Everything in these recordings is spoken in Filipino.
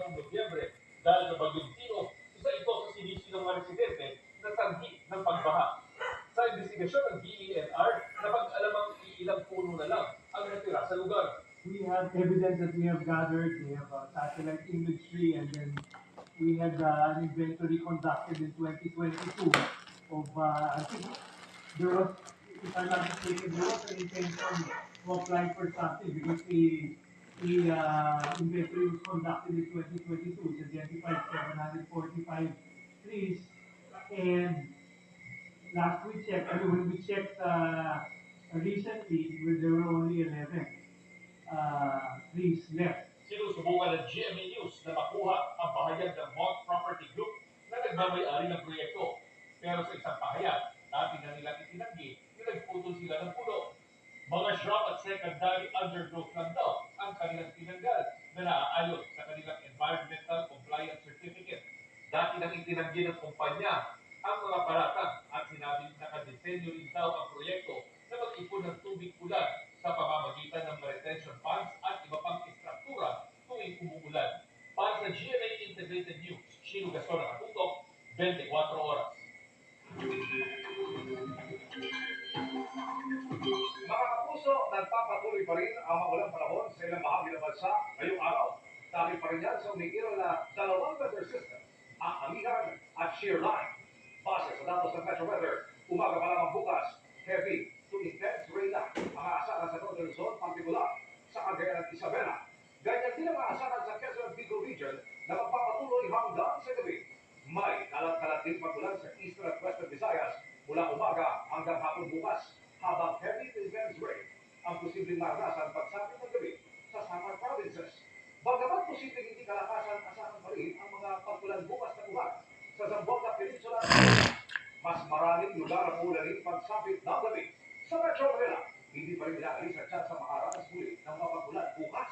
noong Nobyembre dahil sa bagyong Tino, isa ito sa sinisi ng mga residente na tanggi ng pagbaha. Sa investigasyon ng DENR, napag-alamang iilang puno na lang ang natira sa lugar. We have evidence that we have gathered, we have satellite imagery, and then we had an inventory conducted in 2022 of, I think there was, if I'm not mistaken, there was an intention to apply for something because the inventory was conducted in 2022. It identified 745 trees, and last we checked, I mean, when we checked recently, there were only 11 trees left. Sinusubukan ng GMA News na makuha ang pahayag ng Mont Property Group na nagmamayari ng proyekto. Pero sa isang pahayag, dati na nilang itinanggi na nagputol sila ng puno. Mga shrub at secondary undergrowth lang daw ang kanilang tinanggal na naaayon sa kanilang Environmental Compliance Certificate. Dati nang itinanggi ng kumpanya ang mga paratang at sinabing nakadesenyo rin daw ang proyekto na mag-ipon ng tubig ulan sa pamamagitan ng retention ponds at iba pang istruktura tuwing umuulan. Para sa GMA Integrated News, Shino Gaston nakatutok, 24 oras. Mga kapuso, nagpapatuloy pa rin ang maulang panahon sa ilang bahagi ng bansa ngayong araw. Dahil pa rin yan sa umiiral na dalawang weather system, ang Amihan at Shear Line. Base sa datos ng Metro Weather, umaga pa lamang bukas, heavy to intense rain na ang aasahan sa Northern Zone, partikular sa Cagayan at Isabela. Ganyan din ang aasahan sa Quezon at Bicol Region na magpapatuloy hanggang sa gabi. May kalat-kalat din patulan sa Eastern at Western Visayas mula umaga hanggang hapon bukas, habang heavy to intense rain ang posibleng maranasan pagsapit ng gabi sa Samar Provinces. Bagamat posibleng hindi kalakasan, asahan pa rin ang mga pagtulan bukas na umaga sa Zamboanga Peninsula. Mas maraming lugar ang ulanin pagsapit ng gabi. Sa Metro Manila, hindi pa rin inaalis ang chance sa makaranas muli ng mga pagtulan bukas.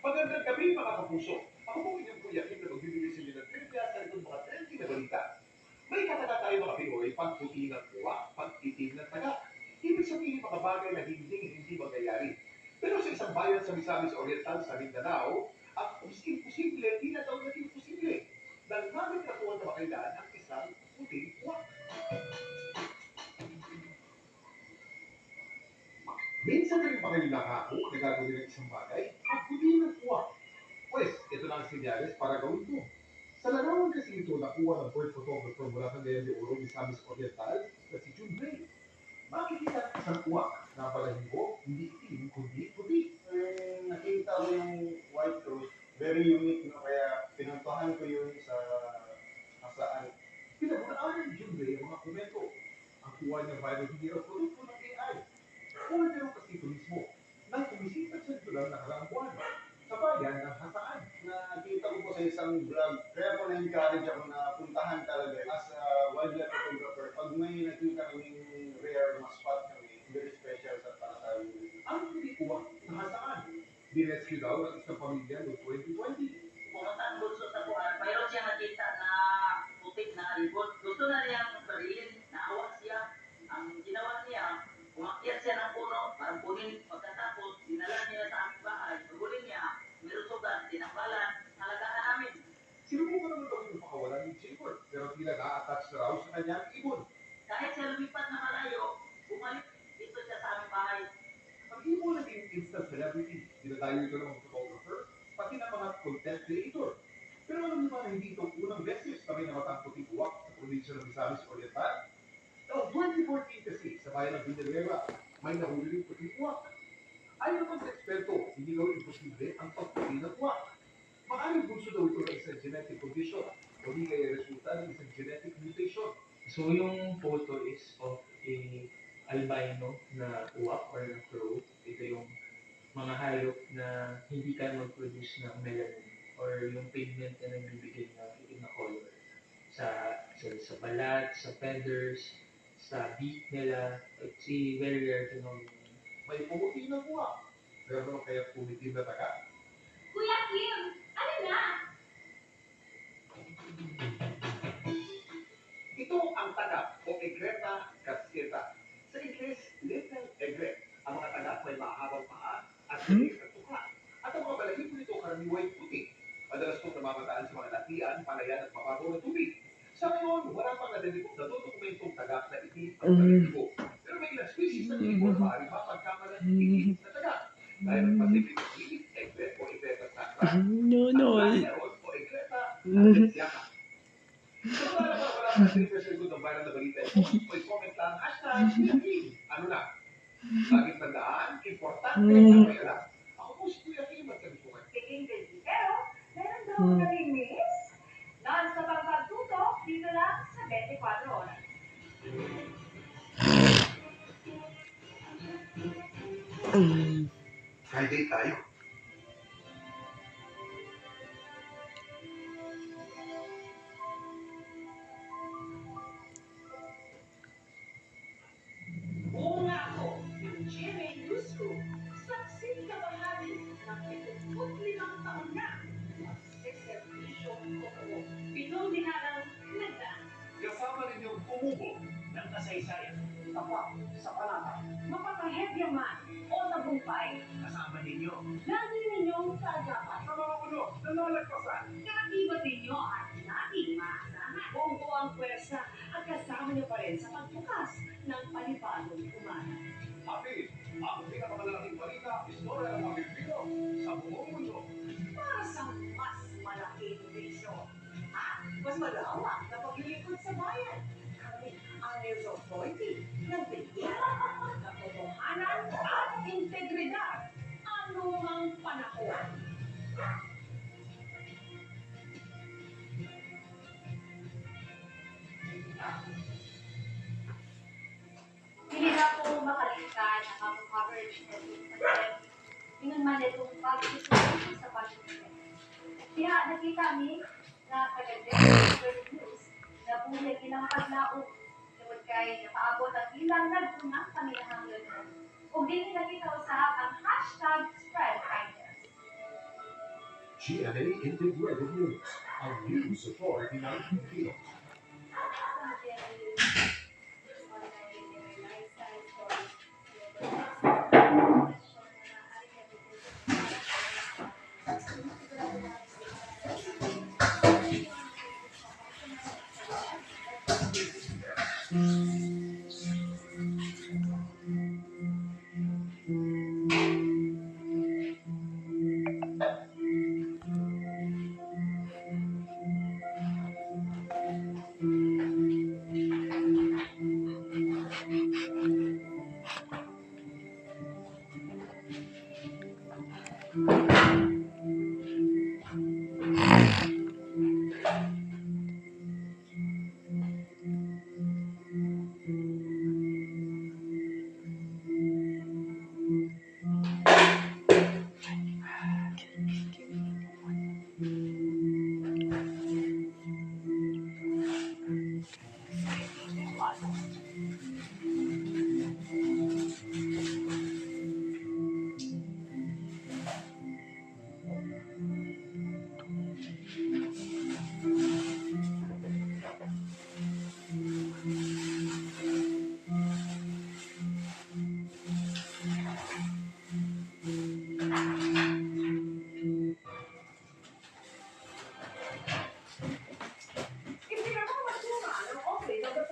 Magandang gabi mga kapuso. Ako po inyong Kuya Kim na magbibigay sa inyo ng trivia sa itong mga trending na balita. May kataka tayo mga Pinoy, pagputi ng kuwa, pag-itim ng taga. Ibig sabihin mga bagay na hindi mangyayari. Pero sa isang bayan sa Misamis Oriental sa Mindanao, ang imposible, hindi na daw naging posible. Dahil namin katuwan na makailan ang isang puting kuwa. Minsan na rin ba kayo nakako na gagawin ng isang bagay? Ang puti ng kuwa. Pues, ito na ang senyales para gawin ito. Sa larawan kasi ito, nakuha ng bird photographer mula sa Cagayan de Oro, Misamis Oriental, na si June Gray. Makikita ang isang uwak na balahibo, hindi itim, kundi puti. Nakita ko yung white rose, very unique, no? Kaya pinuntahan ko yun sa kasaan. Pinagunaan ng June Gray ang mga komento. Ang kuha niya viral hindi raw produkto ng AI. Order kasi ito mismo nang kumisita sa ito lang nakaraang buwan sa bayan ng Hasaan. Nakita ko po sa isang vlog, kaya po na-encourage ako na puntahan talaga as a wildlife photographer. Pag may nakita kaming rare na spot kami, very special sa para sa amin. Ang pinikuha sa Hasaan, direscue daw ng isang pamilya noong 2020. Pumunta ang bunso sa buwan, mayroon siya nakita na putik na ribot. Gusto na niyang bariin, naawa siya. Ang ginawa niya, umakyat siya ng puno, parang punin. Pagkatapos, dinala niya sa aming bahay. Paguling niya, meron sugat, tinambalan, halagaan namin. Sinubukan naman daw yung pakawalan ni Jacob, pero tila na-attach na raw sa kanyang ibon. Kahit siya lumipat na malayo, bumalik dito siya sa aming bahay. Ang ibon naging instant celebrity, dinadayo ito ng mga photographer, pati ng mga content creator. Pero alam niyo ba na hindi ito unang beses kami namatang puting uwak sa probinsya ng Misamis Oriental? Noong 2014 kasi, sa bayan ng Villanueva, may nahuli rin puting uwak. Ayon naman sa eksperto, hindi daw imposible ang pagputi ng uwak. Maaaring bunso daw ito ng isang genetic condition o di kaya resulta ng isang genetic mutation. So yung photo is of a albino na uwak or na crow. Ito yung mga hayop na hindi kaya mag-produce ng melanin or yung pigment na nagbibigay ng itim na color sa balat, sa feathers, sa beak nila. It's a very rare phenomenon. May pumuti ng uwak. Pero ano kaya pumitim na taga? Kuya Kim, ano na? Ito ang taga o Egretta cascata. Sa Ingles, little egret. Ang mga taga may maliit at tukla. At ang mga balahibo nito karaniway puti. Madalas itong namamataan sa mga latian, palayan at mababaw na tubig. Sa ngayon, wala pang natudokumentong tagak na itim ang balahibo. Pero may ilang species ng ibon na maaaring mapagkamalan ng itim na tagak. Dahil ang Pacific Ilit, egret o egreta sacra, meron o egreta alesiana. So wala pa sa likod ng viral na balita ito, may comment lang, #Kuya Ano na? Laging tandaan, importante ang may alam. Ako po si Kuya Kim at kami po kayo. Tingin busy. Pero, meron daw kaming miss. Non-stop ang pagtutok dito lang sa 24 oras. Friday tayo. Oo nga ako, yung GMA News Group, saksing kabahagi ng 75 taon na. Magseservisyo ko ako. 7 dekadang nagdaan. Kasama ninyong umubog ng kasaysayan. Tapak sa panata. Mapapahebya man o tagumpay. Kasama ninyo. Lagi ninyong kaagapan. Sa mga ulo, nalalagpasan. Kaakibat ninyo at natin maasahan. Buong ang pwersa at kasama niyo pa rin sa pagbukas ng panibagong umana. Happy, ang pinakamalaking balita, istorya ng mga Pilipino sa buong mundo. Para sa mas malaking vision at mas malawak na paglilingkod sa bayan. Kami ang News Authority ng bigyan ng katotohanan at integridad. Anumang panahon. Hindi na po makalimutan ang mga coverage ng pandemic. Yun man itong pagsusunod sa pagsusunod. Kaya nakita kami na taga-Denver News na buhay ilang paglaog tungkol kay nakaabot ang ilang nagpunang paminahanglan mo. Kung din nakita usahap ang #SpreadKindness. GMA Integrated News, ang news authority ng Pilipino.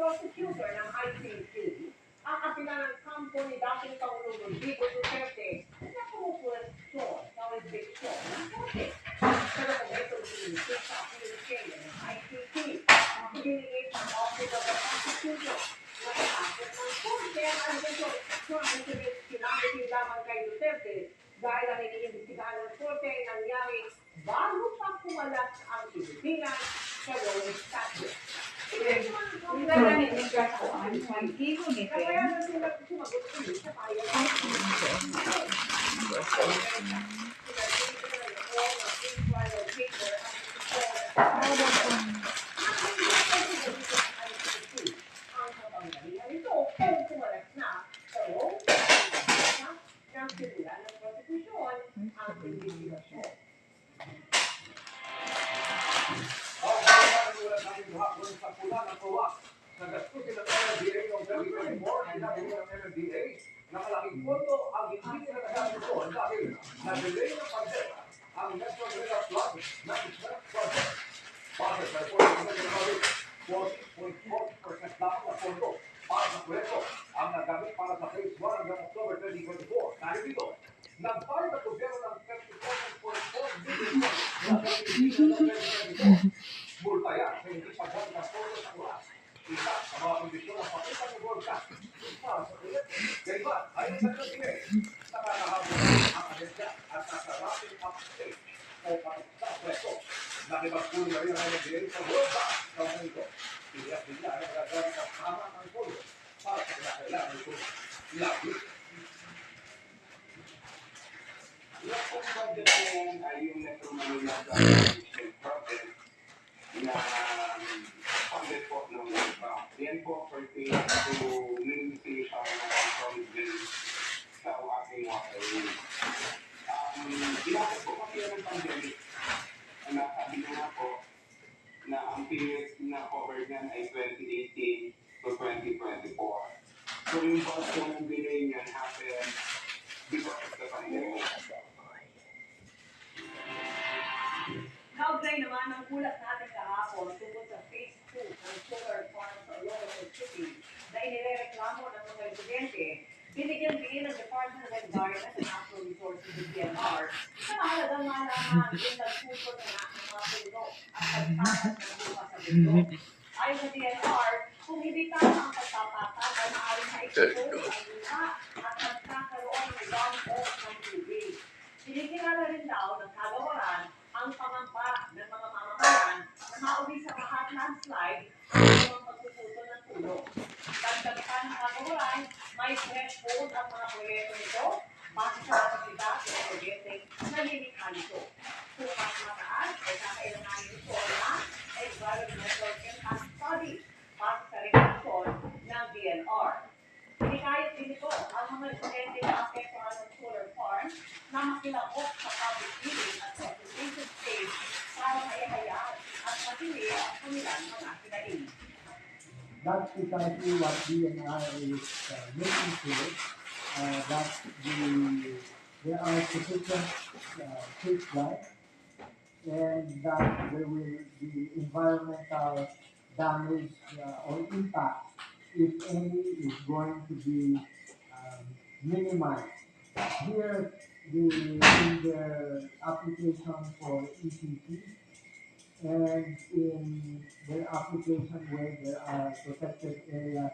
prosecutor ng ICC ang apilan ng kampo ni dating Pangulong Rodrigo Duterte na pumupulasyon sa restriksyon ng korte. Pero kung ito sinisip sa application ng ICC, ibinigay sa Office of the Prosecutor na itakot ng korte ang allegation ng sinabing lamang kay Duterte dahil ang iniimbestigahan ng korte ay nangyari bago pa kumalat ang Pilipinas sa Rome Statute. Kaya na sila sumagot ulit sa Nagastusin ng LMDA noong 2024, sinabi ng LMDA na malaking pondo ang hindi na nagamit sitwasyon dahil na-delay ng pandemya ang Metro Manila Flood Management Project. Base sa report ng Metro Manila, 40.4% lamang na pondo para sa proyekto ang nagamit para sa Phase 1 hanggang October 2024. Dahil dito, nagbayad ang gobyerno ng 37.4 billion na sa Pilipinas ng 2024. Multa yan sa hindi paggamit ng pondo sa ulas. Isa sa mga kondisyon ng pakitang ng broadcast para sa proyekto. Kaya ay nagsasabi nakakahabol ang agenda at nakarating upstage o patok sa proyekto. Nakipagpuli na rin ang NBA sa World Bank sa mundo. Tiniyak nila ay nagagamit ang tama ng pondo para sa kinakailangan ito. Lagi. Yung kung budget na yan ay yung Metro Manila Management Project na funded po ng World Bank. Yan po pertain to minimization ng control bill sa ating waterway. Ginamit po kasi yan ng pandemic. Sabi ko nga po na ang period na covered yan ay 2018 to 2024. So yung bulk ng delay niyan happened because of the pandemic. Kaugnay naman ang ulat natin kahapon tungkol sa Phase 2 ng solar farm sa Olongapo City na inireklamo ng mga residente, binigyan din ng Department of Environment and Natural Resources ng DNR na mahalagang malaman yung nagpuso na ng mga puno at pagtatas ng lupa sa bundok. Ayon sa DNR, kung hindi tama ang pagtapatas ay maaaring maipupos ang lupa at magkakaroon ng down-off ng tubig. Sinikilala rin daw ng kagawaran ang pangamba ng mga mamamayan na mauwi sa lahat landslide ang mga pagpuputo ng puno. Dagdag pa ng kagawaran, may threshold ang mga proyekto nito base sa kapasidad ng proyekto na lilikha nito. Kung mas mataas ay kakailanganin ito na environmental impact study base sa regulasyon ng DNR. Hinikayat din ito ang mga residente na apektuhan ng solar farm na makilahok sa public hearing at consultation stage para maihayag at matili ang kanilang mga kinain. That's precisely what DNR is making sure that there are sufficient safeguards and that there will be environmental damage or impact, if any, is going to be minimized. Here, in their application for EPC and in their application where there are protected areas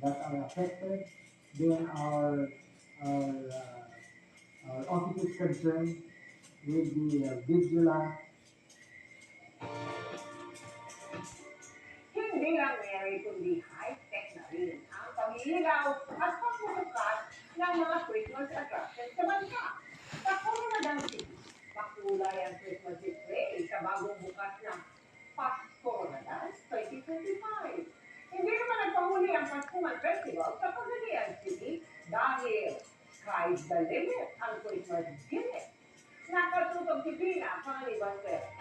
that are affected, then our office is concerned with the vigilant. Hindi lang Mary kundi high-tech na rin ang pamililaw at pagbubukas ng mga Christmas attractions sa bansa. Sa Coronadal City, pakulay ang Christmas display sa bagong bukas ng Pasko Coronadal 2025. Hindi naman nagpahuli ang Paskuhan Festival sa Cagayan City dahil sky's the limit ang Christmas gift. Nakatutog si Pina, Pangaliban Fest.